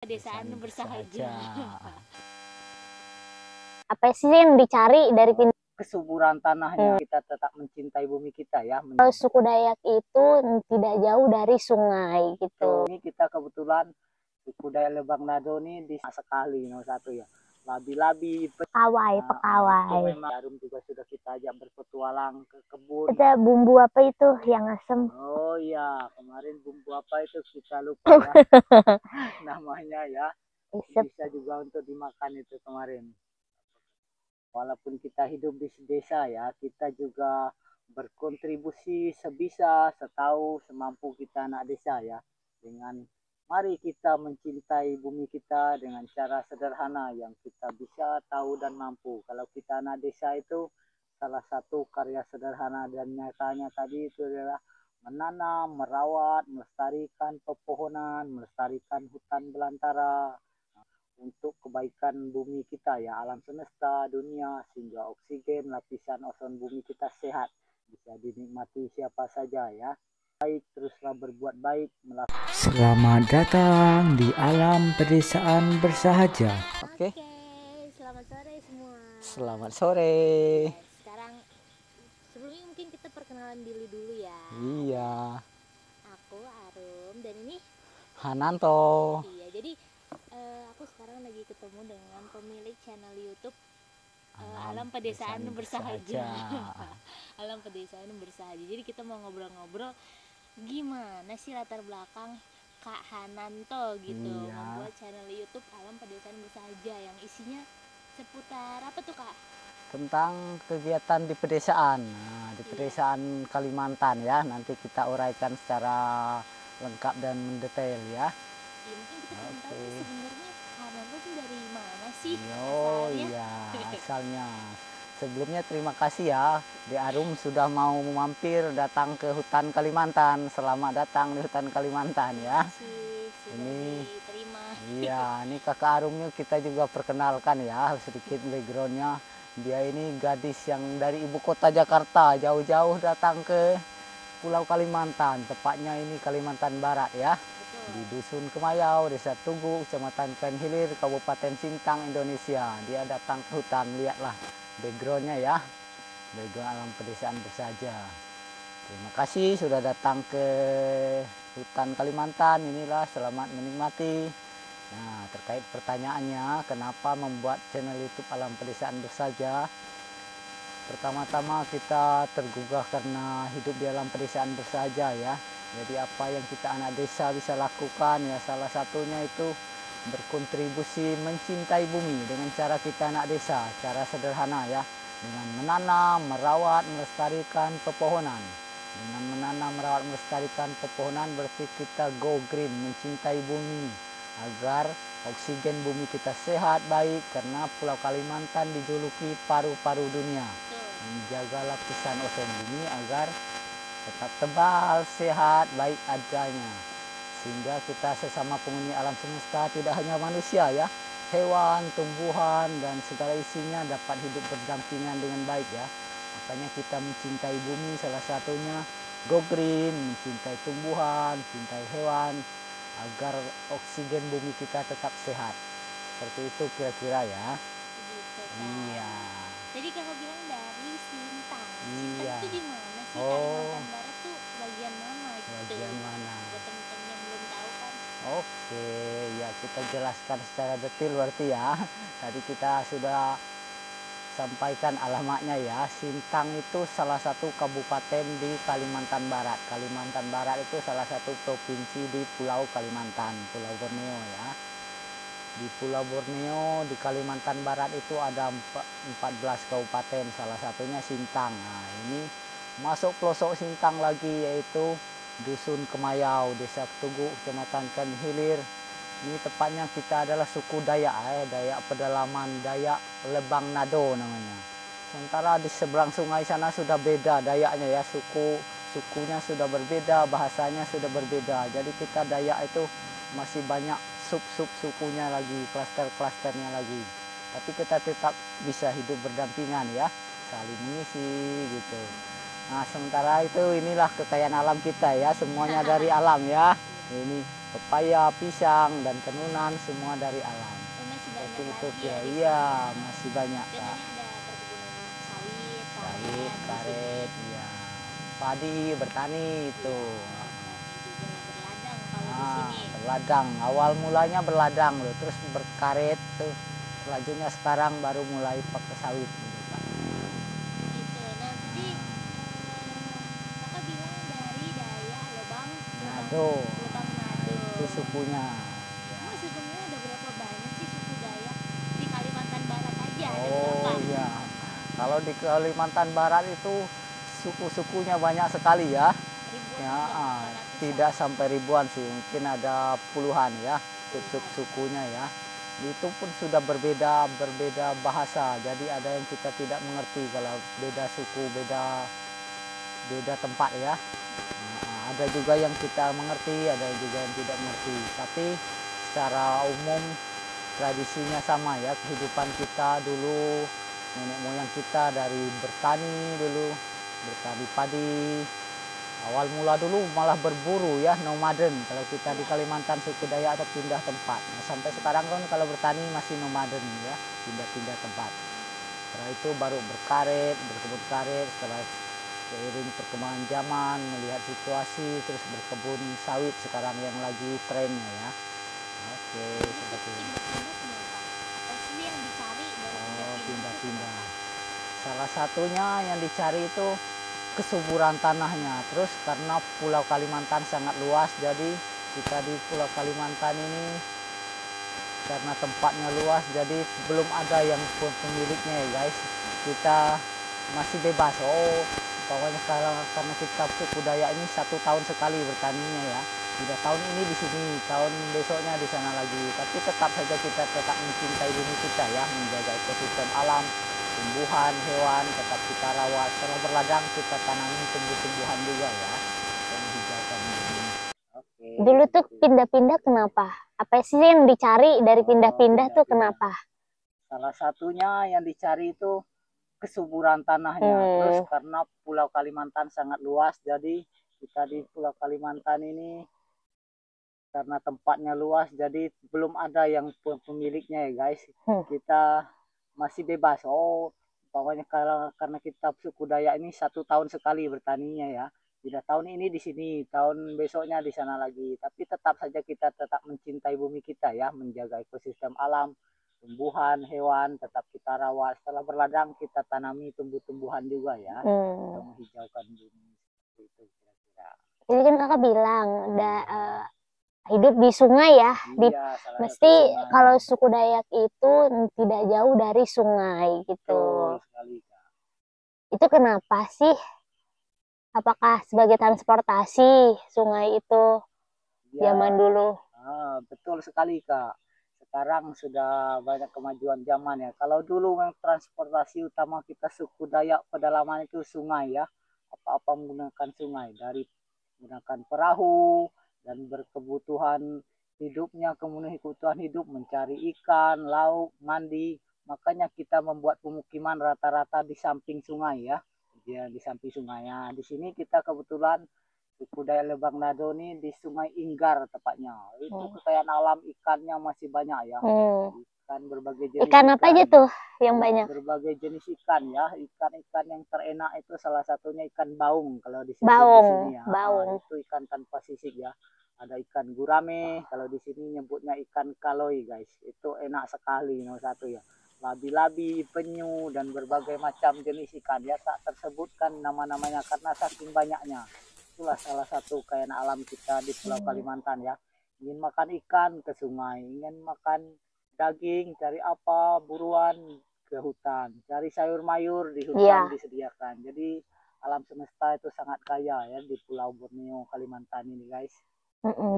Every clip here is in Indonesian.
Pedesaan bersahaja. Apa sih yang dicari dari kesuburan tanahnya? Kita tetap mencintai bumi kita ya. Suku Dayak itu tidak jauh dari sungai gitu. Ini kita kebetulan suku Dayak Lebang Nado ini di sekali nomor satu ya. Labi-labi, Pekawai. Memang Arum juga sudah kita ajak berpetualang ke kebun. Ada bumbu apa itu yang asem? Oh iya, kemarin bumbu apa itu kita lupa ya. Namanya ya. Bisa juga untuk dimakan itu kemarin. Walaupun kita hidup di desa ya, kita juga berkontribusi sebisa, setahu, semampu kita anak desa ya. Dengan mari kita mencintai bumi kita dengan cara sederhana yang kita bisa tahu dan mampu. Kalau kita anak desa itu salah satu karya sederhana dan nyatanya tadi itu adalah menanam, merawat, melestarikan pepohonan, melestarikan hutan belantara untuk kebaikan bumi kita ya, alam semesta, dunia, sehingga oksigen, lapisan ozon bumi kita sehat, bisa dinikmati siapa saja ya. Baik, teruslah berbuat baik. Selamat datang di alam pedesaan bersahaja. Oke, selamat sore semua. Selamat sore. Sekarang sebelumnya mungkin kita perkenalan diri dulu ya. Iya. Aku Arum dan ini Hananto. Iya, jadi aku sekarang lagi ketemu dengan pemilik channel YouTube Alam Pedesaan Bersahaja. Alam Pedesaan Bersahaja. Jadi kita mau ngobrol-ngobrol gimana sih latar belakang Kak Hananto gitu membuat channel YouTube Alam Pedesaan Bersahaja yang isinya seputar apa tuh Kak? Tentang kegiatan di pedesaan. Nah, di pedesaan Kalimantan ya. Nanti kita uraikan secara lengkap dan mendetail ya. Ya mungkin kita pengen tahu sebenarnya Hananto itu dari mana sih asalnya? Asalnya. Sebelumnya terima kasih ya di Arum sudah mau mampir datang ke hutan Kalimantan. Selamat datang di hutan Kalimantan ya. Ini diterima. Iya, ini kakak Arumnya kita juga perkenalkan ya sedikit backgroundnya. Dia ini gadis yang dari ibu kota Jakarta jauh-jauh datang ke Pulau Kalimantan, tepatnya ini Kalimantan Barat ya. Betul. Di Dusun Kemayau, Desa Tugu, Kecamatan Penhilir, Kabupaten Sintang, Indonesia. Dia datang ke hutan, lihatlah backgroundnya ya, background alam pedesaan bersahaja. Terima kasih sudah datang ke hutan Kalimantan. Inilah, selamat menikmati. Nah, terkait pertanyaannya, kenapa membuat channel YouTube Alam Pedesaan Bersahaja? Pertama-tama kita tergugah karena hidup di alam pedesaan bersahaja ya. Jadi apa yang kita anak desa bisa lakukan ya, salah satunya itu berkontribusi mencintai bumi dengan cara kita anak desa, cara sederhana ya, dengan menanam, merawat, melestarikan pepohonan. Dengan menanam, merawat, melestarikan pepohonan berarti kita go green, mencintai bumi agar oksigen bumi kita sehat baik, karena Pulau Kalimantan dijuluki paru-paru dunia. Menjaga lapisan ozon bumi agar tetap tebal, sehat, baik adanya. Sehingga kita sesama penghuni alam semesta, tidak hanya manusia ya, hewan, tumbuhan, dan segala isinya dapat hidup berdampingan dengan baik ya. Makanya kita mencintai bumi, salah satunya go green, mencintai tumbuhan, mencintai hewan, agar oksigen bumi kita tetap sehat. Seperti itu kira-kira ya. Iya. Jadi kakak bilang dari Sintang. Iya. Sintang itu di mana sih? Kalimantan Barat tuh bagian mana gitu? Bagian mana? Buat temen-temen yang belum tahu kan. Oke, ya kita jelaskan secara detail berarti ya. Tadi kita sudah sampaikan alamatnya ya. Sintang itu salah satu kabupaten di Kalimantan Barat. Kalimantan Barat itu salah satu provinsi di Pulau Kalimantan, Pulau Borneo ya. Di Pulau Borneo, di Kalimantan Barat itu ada 14 kabupaten, salah satunya Sintang. Nah, ini masuk pelosok Sintang lagi yaitu Dusun Kemayau, Desa Tugu, Kecamatan Penhilir. Ini tepatnya kita adalah suku Dayak, Dayak pedalaman, Dayak Lebang Nado namanya. Sementara di seberang sungai sana sudah beda Dayaknya ya, sukunya sudah berbeda, bahasanya sudah berbeda. Jadi kita Dayak itu masih banyak sub-sub sukunya lagi, klaster-klasternya lagi. Tapi kita tetap bisa hidup berdampingan ya, saling mengisi gitu. Nah, sementara itu inilah kekayaan alam kita ya, semuanya dari alam ya. Ini pepaya, pisang, dan tenunan semua dari alam. Masih banyak Seperti itu lagi ya. di Iya, sini. masih banyak Kan Kak. ini ada perkebunan sawit, Sawit, di karet, sini. ya. Padi, bertani itu. Iya, juga ya, berladang kalau di Ah, sini. berladang. Awal mulanya berladang loh, terus berkaret tuh. Selanjutnya sekarang baru mulai pakai sawit gitu, Kak. Gitu. Nah, tadi kakak bilang dari Dayak Nado. Lebang Nah, Nado. itu sukunya. Ya. Emang sebenarnya ada berapa banyak sih suku Dayak di Kalimantan Barat aja? Ada Oh berapa? iya. Kalau di Kalimantan Barat itu suku-sukunya banyak sekali ya. Ribuan Ya, juga, ratusan. tidak sampai ribuan sih, mungkin ada puluhan ya suku-sukunya ya. Itu pun sudah berbeda bahasa, jadi ada yang kita tidak mengerti kalau beda suku, beda tempat ya. Nah, ada juga yang kita mengerti, ada juga yang tidak mengerti, tapi secara umum tradisinya sama ya. Kehidupan kita dulu, nenek moyang kita dari bertani dulu, bertani padi. Awal mula dulu malah berburu ya, nomaden. Kalau kita di Kalimantan suku Dayak atau pindah tempat. Nah, sampai sekarang kan kalau bertani masih nomaden ya, pindah-pindah tempat. Setelah itu baru berkaret, berkebun karet. Setelah seiring perkembangan zaman, melihat situasi, terus berkebun sawit sekarang yang lagi trennya ya. Oke, seperti itu. Pindah-pindah kenapa? Apa sih yang dicari dari Oh, pindah-pindah? pindah-pindah. Salah satunya yang dicari itu kesuburan tanahnya. Terus karena Pulau Kalimantan sangat luas, jadi kita di Pulau Kalimantan ini karena tempatnya luas, jadi belum ada yang pemiliknya ya guys. Kita masih bebas. Oh, pokoknya karena kita suku Dayak ini 1 tahun sekali bertaninya ya. Tidak tahun ini di sini, tahun besoknya di sana lagi. Tapi tetap saja kita tetap mencintai bumi kita ya, menjaga ekosistem alam, tumbuhan, hewan, tetap kita rawat. Setelah berladang kita tanami tumbuh-tumbuhan juga ya, yang hijaukan bumi. Oke. Dulu tuh pindah-pindah kenapa? Apa sih yang dicari dari pindah-pindah tuh pindah-pindah. kenapa? Salah satunya yang dicari itu kesuburan tanahnya. Terus karena Pulau Kalimantan sangat luas, jadi kita di Pulau Kalimantan ini karena tempatnya luas, jadi belum ada yang pemiliknya ya guys. Kita masih bebas. Oh, pokoknya karena kita suku Dayak ini 1 tahun sekali bertaninya ya. Tidak tahun ini di sini, tahun besoknya di sana lagi. Tapi tetap saja kita tetap mencintai bumi kita ya, menjaga ekosistem alam, tumbuhan, hewan, tetap kita rawat. Setelah berladang kita tanami tumbuh-tumbuhan juga ya, untuk menghijaukan bumi. Seperti itu kira-kira. Jadi kan kakak bilang hidup di sungai ya. Iya, Mesti kalau suku Dayak itu tidak jauh dari sungai gitu. Betul sekali, Kak. Itu kenapa sih? Apakah sebagai transportasi sungai itu Ya, zaman dulu? betul sekali Kak. Sekarang sudah banyak kemajuan zaman ya. Kalau dulu memang transportasi utama kita suku Dayak pedalaman itu sungai ya. Apa-apa menggunakan sungai, dari menggunakan perahu dan berkebutuhan hidupnya, kemenuhi kebutuhan hidup, mencari ikan, lauk, mandi. Makanya kita membuat pemukiman rata-rata di samping sungai ya. Dia di samping sungainya. Di sini kita kebetulan suku Dayak Lebang Nado ini di Sungai Inggar tepatnya. Itu kekayaan alam ikannya masih banyak ya. Ikan berbagai jenis. Ikan apa aja tuh yang banyak? Berbagai jenis ikan ya. Ikan-ikan yang terenak itu salah satunya ikan baung kalau di sini ya. Baung. Itu ikan tanpa sisik ya. Ada ikan gurame, kalau di sini nyebutnya ikan kaloi guys. Itu enak sekali nomor satu ya. Labi-labi, penyu, dan berbagai macam jenis ikan ya. Tak tersebutkan nama-namanya karena saking banyaknya. Itulah salah satu kekayaan alam kita di Pulau Kalimantan ya. Ingin makan ikan ke sungai, ingin makan daging, cari apa, buruan ke hutan, cari sayur mayur di hutan disediakan. Jadi alam semesta itu sangat kaya ya di Pulau Borneo, Kalimantan ini guys.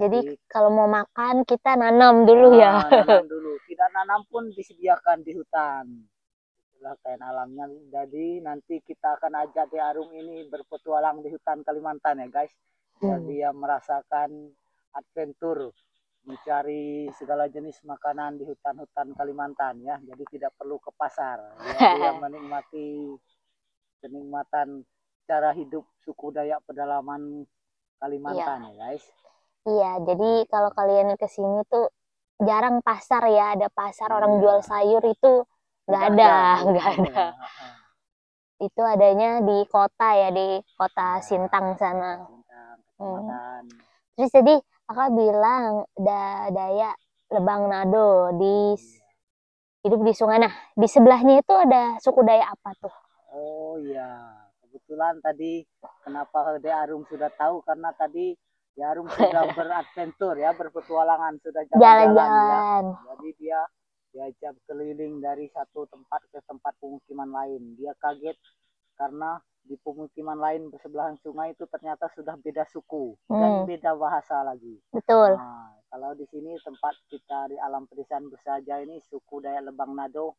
Jadi kalau mau makan kita nanam dulu ya. Nanam dulu, tidak nanam pun disediakan di hutan. Itulah kekayaan alamnya. Jadi nanti kita akan ajak di Arung ini berpetualang di hutan Kalimantan ya guys. Biar dia merasakan adventure, mencari segala jenis makanan di hutan-hutan Kalimantan ya. Jadi tidak perlu ke pasar. Dia menikmati kenikmatan cara hidup suku Dayak pedalaman Kalimantan ya guys. Iya, jadi kalau kalian ke sini tuh jarang pasar ya, ada pasar orang Iya. jual sayur itu nggak Tidak ada, belum nggak ada. Heeh. Itu adanya di kota ya, di kota Ya, Sintang sana. Sintang, Hmm. Kecamatan. Terus tadi kakak bilang Dayak Lebang Nado Iya. hidup di sungai. Nah, di sebelahnya itu ada suku Dayak apa tuh? Oh iya, kebetulan tadi kenapa De Arum sudah tahu karena tadi De Arum sudah beradventur ya, berpetualangan, sudah jalan-jalan ya. Jalan-jalan. Jadi dia diajak keliling dari satu tempat ke tempat pemukiman lain. Dia kaget karena di pemukiman lain bersebelahan sungai itu ternyata sudah beda suku dan beda bahasa lagi. Betul. Nah, kalau di sini tempat kita di alam pedesaan Bersahaja ini suku Dayak Lebang Nado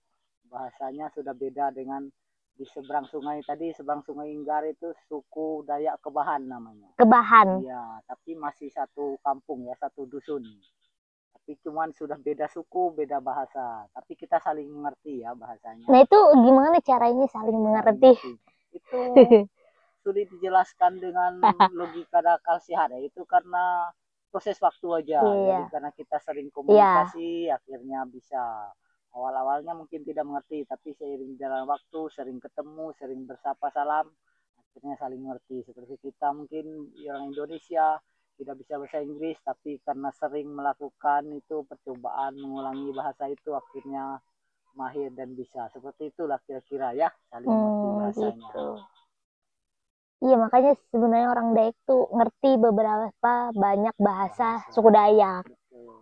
bahasanya sudah beda dengan di seberang sungai tadi, seberang sungai Inggar itu suku Dayak Kebahan namanya. Kebahan. Iya, tapi masih satu kampung ya, satu dusun. Tapi cuman sudah beda suku, beda bahasa. Tapi kita saling mengerti ya bahasanya. Nah itu gimana caranya saling mengerti? Itu sulit dijelaskan dengan logika dan akal sehat ya. Itu karena proses waktu aja. Iya. Jadi karena kita sering komunikasi, akhirnya bisa. Awal-awalnya mungkin tidak mengerti, tapi seiring jalan waktu, sering ketemu, sering bersapa salam, akhirnya saling mengerti. Seperti kita mungkin orang Indonesia tidak bisa bahasa Inggris, tapi karena sering melakukan itu percobaan mengulangi bahasa itu, akhirnya mahir dan bisa. Seperti itulah kira-kira ya, saling mengerti bahasanya. Gitu. Iya, makanya sebenarnya orang Dayak tuh ngerti beberapa banyak bahasa suku Dayak. Betul.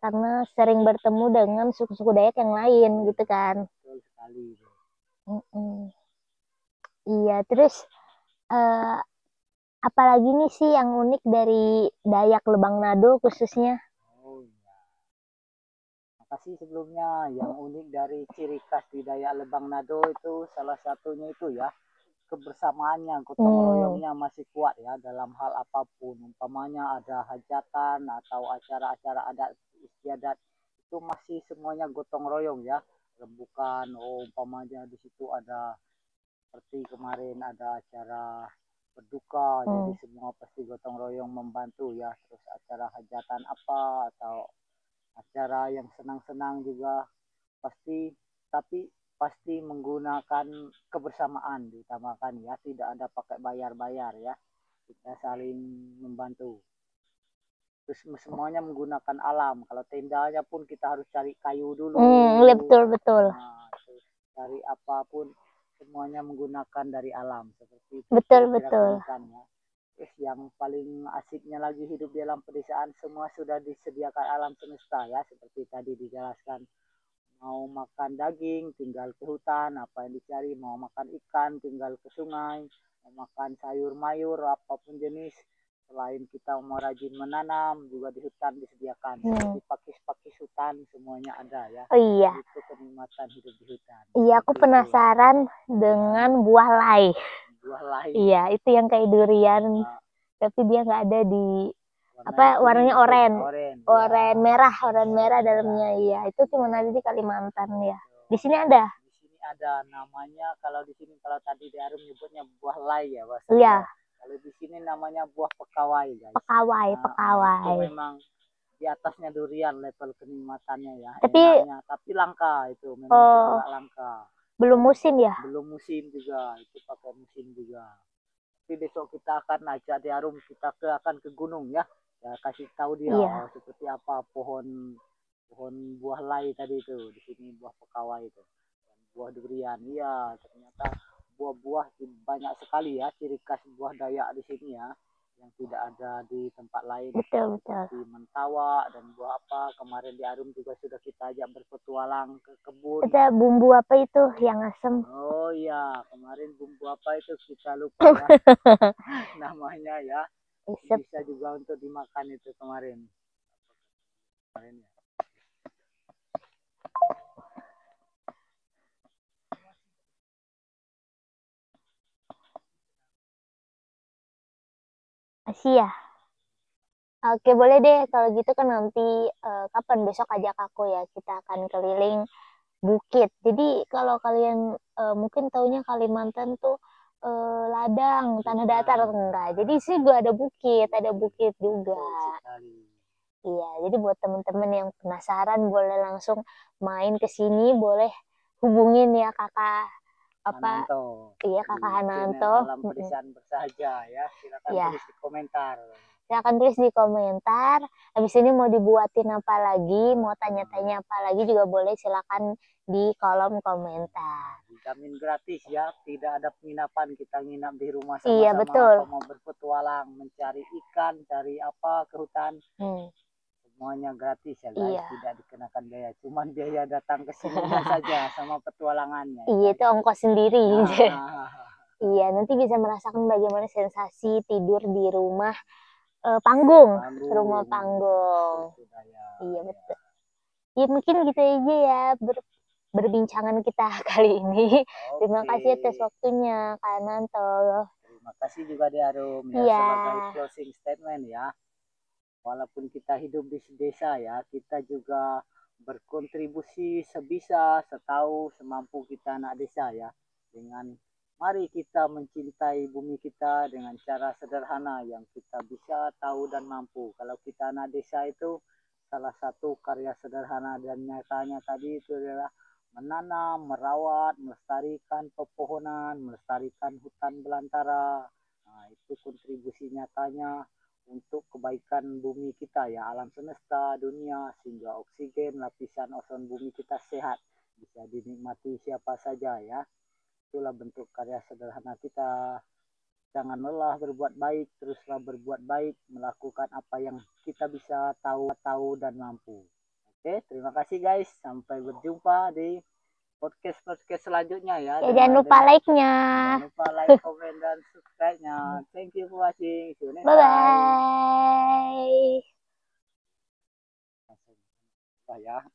Karena sering bertemu dengan suku-suku Dayak yang lain gitu kan. Betul sekali. Iya, terus apalagi nih sih yang unik dari Dayak Lebang Nado khususnya? Oh iya. Makasih sebelumnya. Yang unik dari ciri khas di Dayak Lebang Nado itu salah satunya itu ya, kebersamaannya, gotong royongnya masih kuat ya dalam hal apapun. Umpamanya ada hajatan atau acara-acara adat istiadat itu masih semuanya gotong royong ya. Bukan umpamanya di situ ada seperti kemarin ada acara berduka, jadi semua pasti gotong royong membantu ya. Terus acara hajatan apa atau acara yang senang-senang juga pasti, tapi pasti menggunakan kebersamaan diutamakan ya, tidak ada pakai bayar-bayar ya, kita saling membantu. Terus semuanya menggunakan alam, kalau tendanya pun kita harus cari kayu dulu. Betul. Nah, terus cari apapun semuanya menggunakan dari alam seperti itu. Betul. Ya. Terus yang paling asiknya lagi hidup di alam pedesaan, semua sudah disediakan alam semesta ya, seperti tadi dijelaskan. Mau makan daging tinggal ke hutan, apa yang dicari, mau makan ikan tinggal ke sungai, mau makan sayur mayur apapun jenis, selain kita mau rajin menanam juga di hutan disediakan. Seperti pakis-pakis hutan semuanya ada ya. Oh iya. Itu kenikmatan hidup di hutan. Iya, aku penasaran dengan buah lai. Buah lai. Iya, itu yang kayak durian, tapi dia nggak ada di warnanya oranye merah dalamnya. Iya, itu cuma ada di Kalimantan ya. Di sini ada. Di sini ada namanya, kalau di sini kalau tadi di Arum nyebutnya buah lai ya, Mas. Iya. Kalau di sini namanya buah pekawai, guys. Pekawai. Itu memang di atasnya durian level kenikmatannya ya. Tapi langka itu, memang agak langka. Belum musim ya? Belum musim juga, itu pakai musim juga. Tapi besok kita akan ajak di Arum, kita akan ke gunung ya. Ya kasih tahu dia seperti apa pohon buah lai tadi itu. Di sini buah pekawai itu. Dan buah durian. Iya, ternyata buah-buah banyak sekali ya ciri khas buah Dayak di sini ya, yang tidak ada di tempat lain. Betul. Seperti mentawa dan buah apa. Kemarin di Arum juga sudah kita ajak berpetualang ke kebun. Ada bumbu apa itu yang asam? Oh iya, kemarin bumbu apa itu kita lupa ya. Namanya ya. Bisa juga untuk dimakan itu kemarin. Ya. Asia. Oke, boleh deh kalau gitu kan nanti kapan besok ajak aku ya, kita akan keliling bukit. Jadi kalau kalian mungkin taunya Kalimantan tuh ladang, tanah datar enggak. Jadi sih gua ada bukit juga. Betul sekali. Iya, jadi buat temen-temen yang penasaran boleh langsung main ke sini, boleh hubungin ya kakak apa? Hananto. Iya Di kakak channel Hananto. Alam Pedesaan Bersahaja ya. Silakan Iya. tulis di komentar. Silakan tulis di komentar. Habis ini mau dibuatin apa lagi, mau tanya-tanya apa lagi juga boleh, silakan di kolom komentar. Dijamin gratis ya, tidak ada penginapan, kita nginap di rumah Iya, sama-sama. betul. Atau mau berpetualang mencari ikan, cari apa ke hutan, semuanya gratis ya guys. Iya. Tidak dikenakan biaya, cuman biaya datang ke sininya saja sama petualangannya. Iya, itu ongkos sendiri. Nah, Iya, nanti bisa merasakan bagaimana sensasi tidur di rumah panggung, rumah panggung. Iya, betul. Ya mungkin gitu aja ya berbincangan kita kali ini. Terima kasih atas waktunya Kak Nanto. Terima kasih juga di Arum ya, Iya. sebagai closing statement ya. Walaupun kita hidup di desa ya, kita juga berkontribusi sebisa, setahu, semampu kita anak desa ya. Dengan mari kita mencintai bumi kita dengan cara sederhana yang kita bisa tahu dan mampu. Kalau kita anak desa itu salah satu karya sederhana dan nyatanya tadi itu adalah menanam, merawat, melestarikan pepohonan, melestarikan hutan belantara. Nah, itu kontribusi nyatanya untuk kebaikan bumi kita ya, alam semesta, dunia, sehingga oksigen, lapisan ozon bumi kita sehat, bisa dinikmati siapa saja ya. Itulah bentuk karya sederhana kita. Jangan lelah berbuat baik, teruslah berbuat baik, melakukan apa yang kita bisa tahu dan mampu. Oke, terima kasih guys. Sampai berjumpa di podcast selanjutnya ya. Jangan lupa like-nya. Jangan lupa like, comment, dan subscribe-nya. Thank you for watching. See you next time. Bye-bye. Ya.